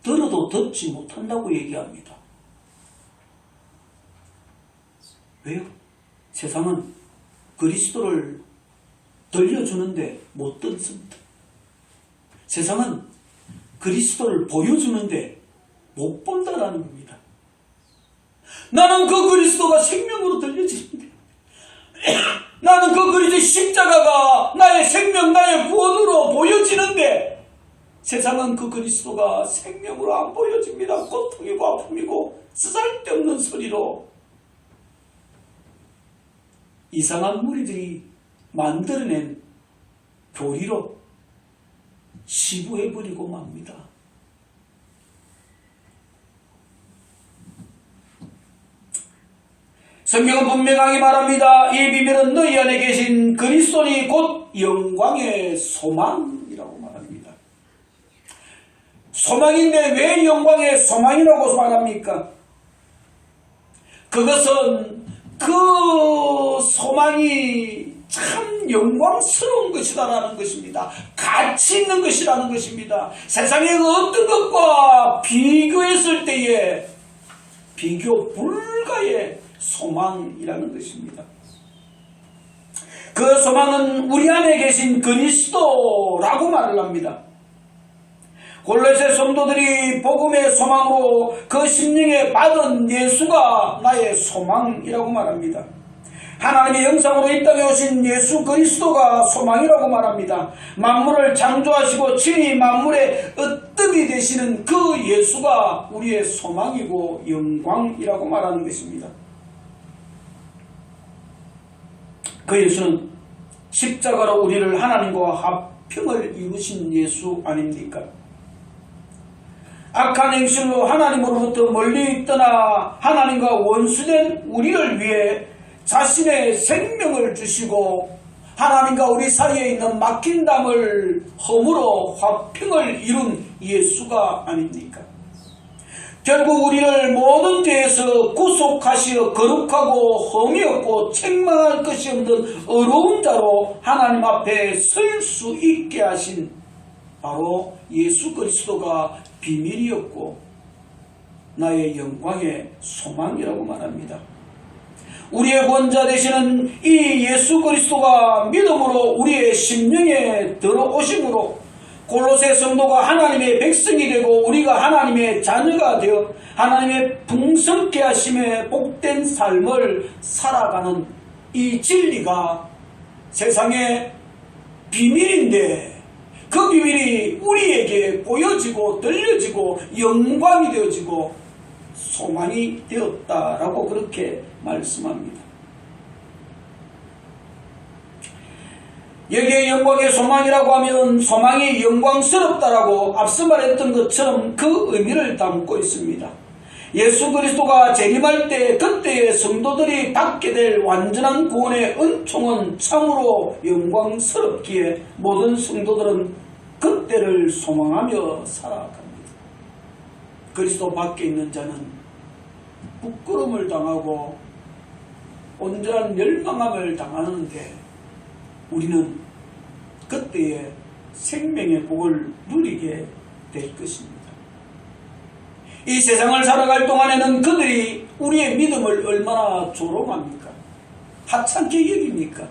[SPEAKER 1] 들어도 듣지 못한다고 얘기합니다. 왜요? 세상은 그리스도를 들려주는데 못 듣습니다. 세상은 그리스도를 보여주는데 못 본다라는 겁니다. 나는 그 그리스도가 생명으로 들려지는데 나는 그 그리스도의 십자가가 나의 생명, 나의 구원으로 보여지는데 세상은 그 그리스도가 생명으로 안 보여집니다. 고통이고 아픔이고 쓰잘데없는 소리로 이상한 무리들이 만들어낸 교리로 시부해버리고 맙니다. 성경은 분명하게 말합니다. 이 비밀은 너희 안에 계신 그리스도니 곧 영광의 소망이라고 말합니다. 소망인데 왜 영광의 소망이라고 말합니까? 그것은 그 소망이 참 영광스러운 것이다라는 것입니다. 가치 있는 것이라는 것입니다. 세상의 어떤 것과 비교했을 때에 비교 불가의 소망이라는 것입니다. 그 소망은 우리 안에 계신 그리스도라고 말을 합니다. 골로새 성도들이 복음의 소망으로 그 심령에 받은 예수가 나의 소망이라고 말합니다. 하나님의 형상으로 이 땅에 오신 예수 그리스도가 소망이라고 말합니다. 만물을 창조하시고 친히 만물의 으뜸이 되시는 그 예수가 우리의 소망이고 영광이라고 말하는 것입니다. 그 예수는 십자가로 우리를 하나님과 화평을 이루신 예수 아닙니까? 악한 행실로 하나님으로부터 멀리 떠나 하나님과 원수된 우리를 위해 자신의 생명을 주시고 하나님과 우리 사이에 있는 막힌 담을 허물어 화평을 이룬 예수가 아닙니까? 결국 우리를 모든 죄에서 구속하시어 거룩하고 흠이 없고 책망할 것이 없는 의로운 자로 하나님 앞에 설 수 있게 하신 바로 예수 그리스도가 비밀이었고 나의 영광의 소망이라고 말합니다. 우리의 구원자 되시는 이 예수 그리스도가 믿음으로 우리의 심령에 들어오심으로 골로새 성도가 하나님의 백성이 되고 우리가 하나님의 자녀가 되어 하나님의 풍성케 하심에 복된 삶을 살아가는 이 진리가 세상의 비밀인데 그 비밀이 우리에게 보여지고 들려지고 영광이 되어지고 소망이 되었다라고 그렇게 말씀합니다. 여기에 영광의 소망이라고 하면 소망이 영광스럽다라고 앞서 말했던 것처럼 그 의미를 담고 있습니다. 예수 그리스도가 재림할 때 그때의 성도들이 받게 될 완전한 구원의 은총은 참으로 영광스럽기에 모든 성도들은 그때를 소망하며 살아갑니다. 그리스도 밖에 있는 자는 부끄러움을 당하고 온전한 멸망함을 당하는데 우리는 그때의 생명의 복을 누리게 될 것입니다. 이 세상을 살아갈 동안에는 그들이 우리의 믿음을 얼마나 조롱합니까? 하찮게 여깁니까?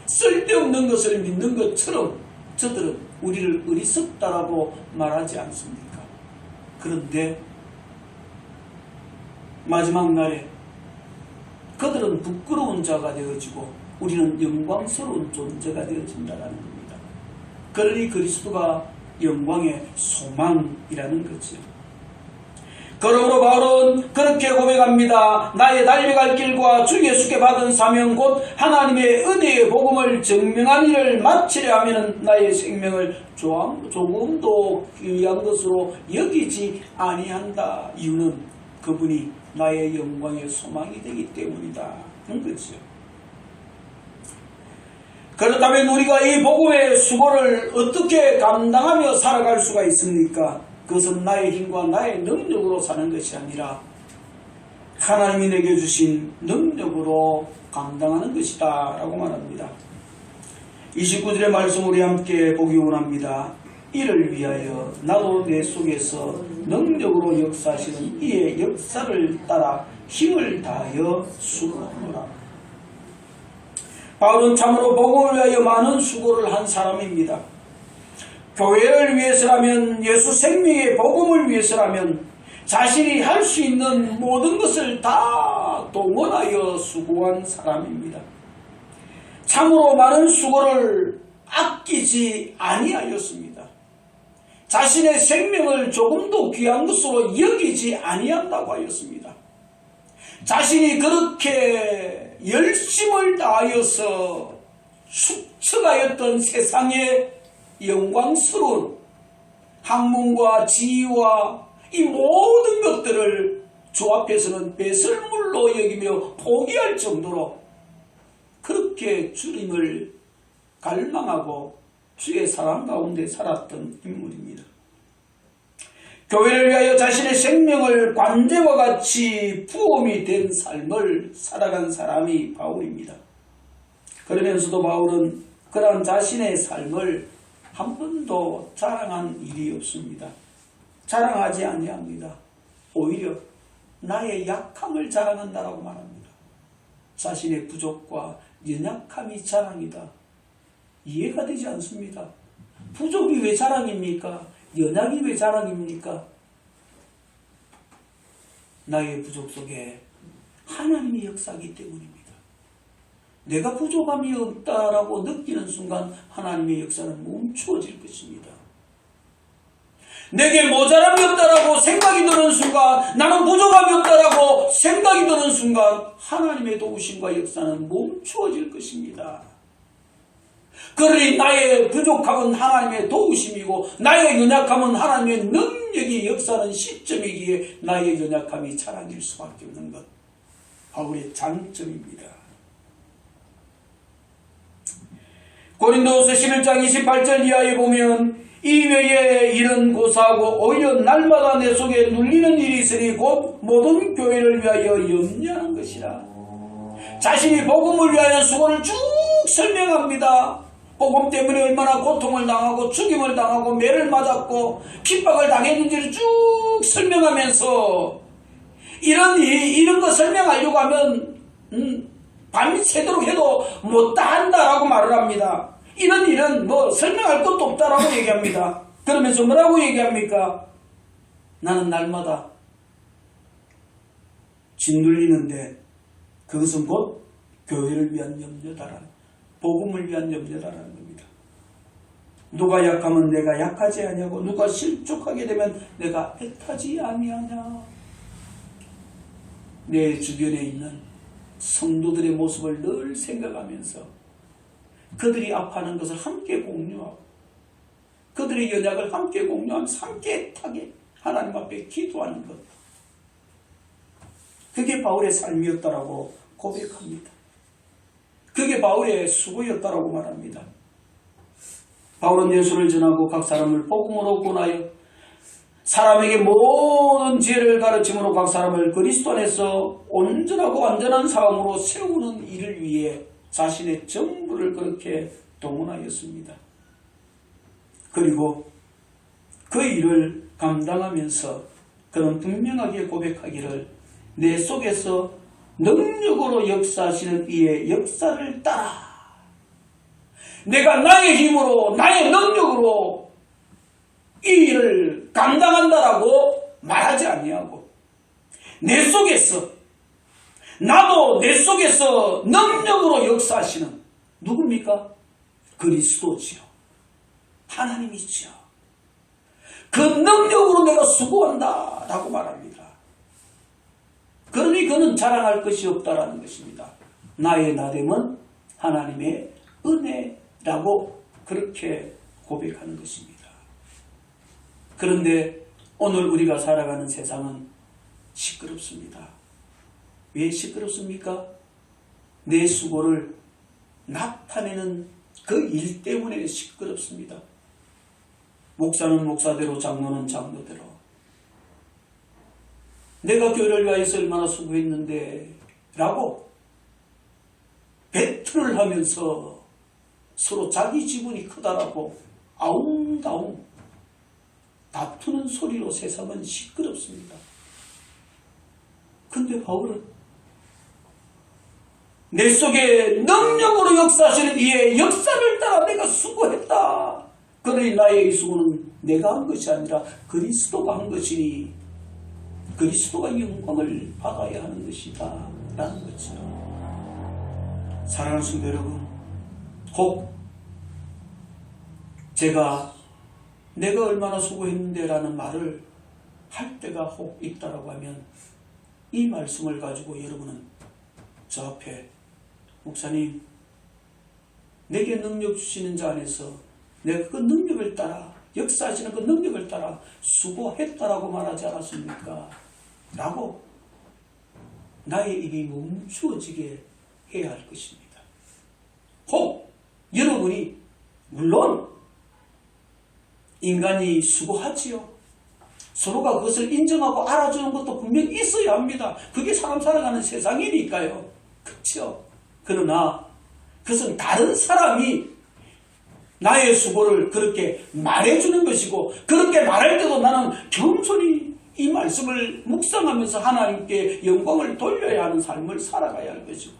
[SPEAKER 1] 쓸데없는 것을 믿는 것처럼 저들은 우리를 어리석다라고 말하지 않습니까? 그런데 마지막 날에 그들은 부끄러운 자가 되어지고 우리는 영광스러운 존재가 되어진다는 겁니다. 그러니 그리스도가 영광의 소망이라는 거죠. 그러므로 바울은 그렇게 고백합니다. 나의 달려갈 길과 주 예수께 받은 사명 곧 하나님의 은혜의 복음을 증명한 일을 마치려 하면 나의 생명을 조금도 귀한 것으로 여기지 아니한다. 이유는 그분이 나의 영광의 소망이 되기 때문이다. 그런 거죠. 그렇다면 우리가 이 복음의 수고를 어떻게 감당하며 살아갈 수가 있습니까? 그것은 나의 힘과 나의 능력으로 사는 것이 아니라 하나님이 내게 주신 능력으로 감당하는 것이다 라고 말합니다. 29절의 말씀 우리 함께 보기 원합니다. 이를 위하여 나도 내 속에서 능력으로 역사하시는 이의 역사를 따라 힘을 다하여 수고하노라. 바울은 참으로 복음을 위하여 많은 수고를 한 사람입니다. 교회를 위해서라면, 예수 생명의 복음을 위해서라면 자신이 할 수 있는 모든 것을 다 동원하여 수고한 사람입니다. 참으로 많은 수고를 아끼지 아니하였습니다. 자신의 생명을 조금도 귀한 것으로 여기지 아니한다고 하였습니다. 자신이 그렇게 열심을 다하여서 축적하였던 세상의 영광스러운 학문과 지위와 이 모든 것들을 주 앞에서는 배설물로 여기며 포기할 정도로 그렇게 주님을 갈망하고 주의 사랑 가운데 살았던 인물입니다. 교회를 위하여 자신의 생명을 관제와 같이 부험이 된 삶을 살아간 사람이 바울입니다. 그러면서도 바울은 그러한 자신의 삶을 한 번도 자랑한 일이 없습니다. 자랑하지 아니합니다. 오히려 나의 약함을 자랑한다라고 말합니다. 자신의 부족과 연약함이 자랑이다. 이해가 되지 않습니다. 부족이 왜 자랑입니까? 연약이 왜 자랑입니까? 나의 부족 속에 하나님의 역사이기 때문입니다. 내가 부족함이 없다라고 느끼는 순간 하나님의 역사는 멈추어질 것입니다. 내게 모자람이 없다라고 생각이 드는 순간, 나는 부족함이 없다라고 생각이 드는 순간 하나님의 도우심과 역사는 멈추어질 것입니다. 그러니 나의 부족함은 하나님의 도우심이고 나의 연약함은 하나님의 능력이 역사하는 시점이기에 나의 연약함이 자랑일 수밖에 없는 것, 바울의 장점입니다. 고린도후서 11장 28절 이하에 보면 이외에 일은 고사하고 오히려 날마다 내 속에 눌리는 일이 있으니 곧 모든 교회를 위하여 염려하는 것이라. 자신이 복음을 위하여 수고를 쭉 설명합니다. 복음 때문에 얼마나 고통을 당하고 죽임을 당하고 매를 맞았고 핍박을 당했는지를 쭉 설명하면서 이런 거 설명하려고 하면 밤새도록 해도 못다 한다라고 말을 합니다. 이런 일은 뭐 설명할 것도 없다라고 얘기합니다. 그러면서 뭐라고 얘기합니까? 나는 날마다 짓눌리는데 그것은 곧 교회를 위한 염려다라는, 복음을 위한 염려다라는 겁니다. 누가 약하면 내가 약하지 아니하고 누가 실족하게 되면 내가 애타지 아니하냐. 내 주변에 있는 성도들의 모습을 늘 생각하면서 그들이 아파하는 것을 함께 공유하고 그들의 연약을 함께 공유하면서 함께 애타게 하나님 앞에 기도하는 것, 그게 바울의 삶이었다라고 고백합니다. 그게 바울의 수고였다라고 말합니다. 바울은 예수를 전하고 각 사람을 복음으로 권하여 사람에게 모든 지혜를 가르침으로 각 사람을 그리스도 안에서 온전하고 완전한 사람으로 세우는 일을 위해 자신의 전부를 그렇게 동원하였습니다. 그리고 그 일을 감당하면서 그는 분명하게 고백하기를 내 속에서 능력으로 역사하시는 이의 역사를 따라 내가 나의 힘으로 나의 능력으로 이 일을 감당한다라고 말하지 아니하고 내 속에서 나도 내 속에서 능력으로 역사하시는 누굽니까? 그리스도지요. 하나님이지요. 그 능력으로 내가 수고한다 라고 말합니다. 그러니 그는 자랑할 것이 없다라는 것입니다. 나의 나됨은 하나님의 은혜라고 그렇게 고백하는 것입니다. 그런데 오늘 우리가 살아가는 세상은 시끄럽습니다. 왜 시끄럽습니까? 내 수고를 나타내는 그 일 때문에 시끄럽습니다. 목사는 목사대로, 장로는 장로대로. 내가 교회를 위해서 얼마나 수고했는데 라고 배틀을 하면서 서로 자기 지분이 크다라고 아웅다웅 다투는 소리로 세상은 시끄럽습니다. 근데 바울은 내 속에 능력으로 역사하시는 이의 역사를 따라 내가 수고했다. 그러니 나의 이 수고는 내가 한 것이 아니라 그리스도가 한 것이니 그리스도가 영광을 받아야 하는 것이다 라는 거죠. 사랑하는 성도 여러분, 혹 제가 내가 얼마나 수고했는데 라는 말을 할 때가 혹 있다라고 하면 이 말씀을 가지고 여러분은 저 앞에 목사님 내게 능력 주시는 자 안에서 내가 그 능력을 따라 역사하시는 그 능력을 따라 수고했다라고 말하지 않았습니까? 라고 나의 입이 멈추어지게 해야 할 것입니다. 혹 여러분이 물론 인간이 수고하지요. 서로가 그것을 인정하고 알아주는 것도 분명히 있어야 합니다. 그게 사람 살아가는 세상이니까요. 그렇죠? 그러나 그것은 다른 사람이 나의 수고를 그렇게 말해주는 것이고 그렇게 말할 때도 나는 겸손히 이 말씀을 묵상하면서 하나님께 영광을 돌려야 하는 삶을 살아가야 할 것이고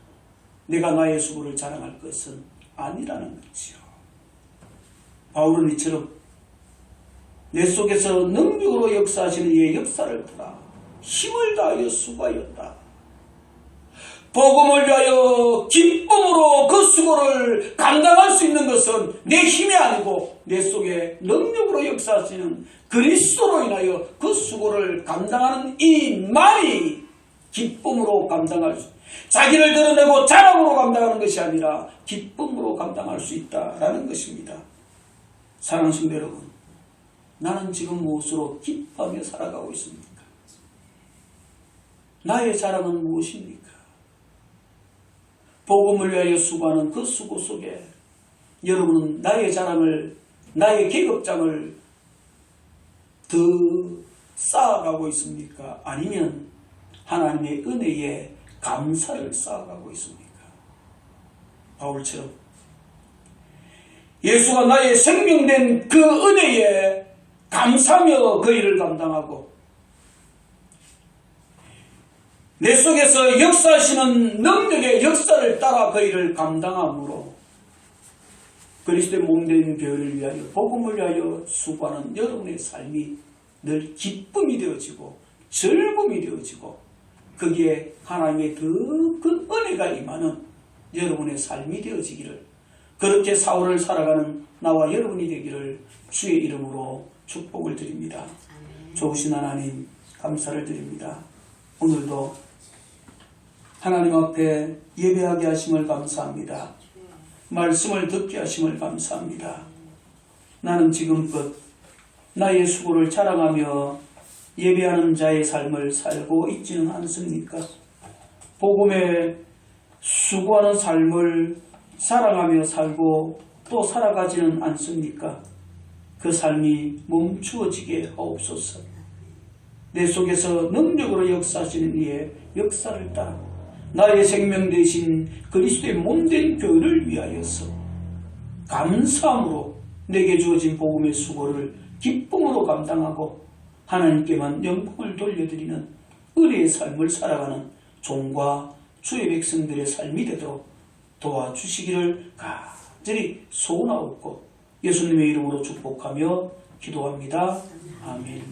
[SPEAKER 1] 내가 나의 수고를 자랑할 것은 아니라는 거지요. 바울은 이처럼 내 속에서 능력으로 역사하시는 이의 역사를 따라 힘을 다하여 수고하였다. 복음을 위하여 기쁨으로 그 수고를 감당할 수 있는 것은 내 힘이 아니고 내 속에 능력으로 역사하시는 그리스도로 인하여 그 수고를 감당하는 이만이 기쁨으로 감당할 수, 자기를 드러내고 자랑으로 감당하는 것이 아니라 기쁨으로 감당할 수 있다라는 것입니다. 사랑하는 성도 여러분, 나는 지금 무엇으로 기뻐하며 살아가고 있습니까? 나의 자랑은 무엇입니까? 복음을 위하여 수고하는 그 수고 속에 여러분은 나의 자랑을, 나의 계급장을 더 쌓아가고 있습니까? 아니면 하나님의 은혜에 감사를 쌓아가고 있습니까? 바울처럼 예수가 나의 생명된 그 은혜에 감사하며 그 일을 감당하고 내 속에서 역사하시는 능력의 역사를 따라 그 일을 감당함으로 그리스도의 몸된 교회를 위하여 복음을 위하여 수고하는 여러분의 삶이 늘 기쁨이 되어지고 즐거움이 되어지고 거기에 하나님의 더 큰 은혜가 임하는 여러분의 삶이 되어지기를 그렇게 사울을 살아가는 나와 여러분이 되기를 주의 이름으로 축복을 드립니다. 좋으신 하나님 감사를 드립니다. 오늘도 하나님 앞에 예배하게 하심을 감사합니다. 말씀을 듣게 하심을 감사합니다. 나는 지금껏 나의 수고를 자랑하며 예배하는 자의 삶을 살고 있지는 않습니까? 복음에 수고하는 삶을 사랑하며 살고 또 살아가지는 않습니까? 그 삶이 멈추어지게 하옵소서. 내 속에서 능력으로 역사하시는 이의 역사를 따라 나의 생명 대신 그리스도의 몸된 교회를 위하여서 감사함으로 내게 주어진 복음의 수고를 기쁨으로 감당하고 하나님께만 영광을 돌려드리는 의리의 삶을 살아가는 종과 주의 백성들의 삶이 되도록 도와주시기를 간절히 소원하옵고 예수님의 이름으로 축복하며 기도합니다. 아멘.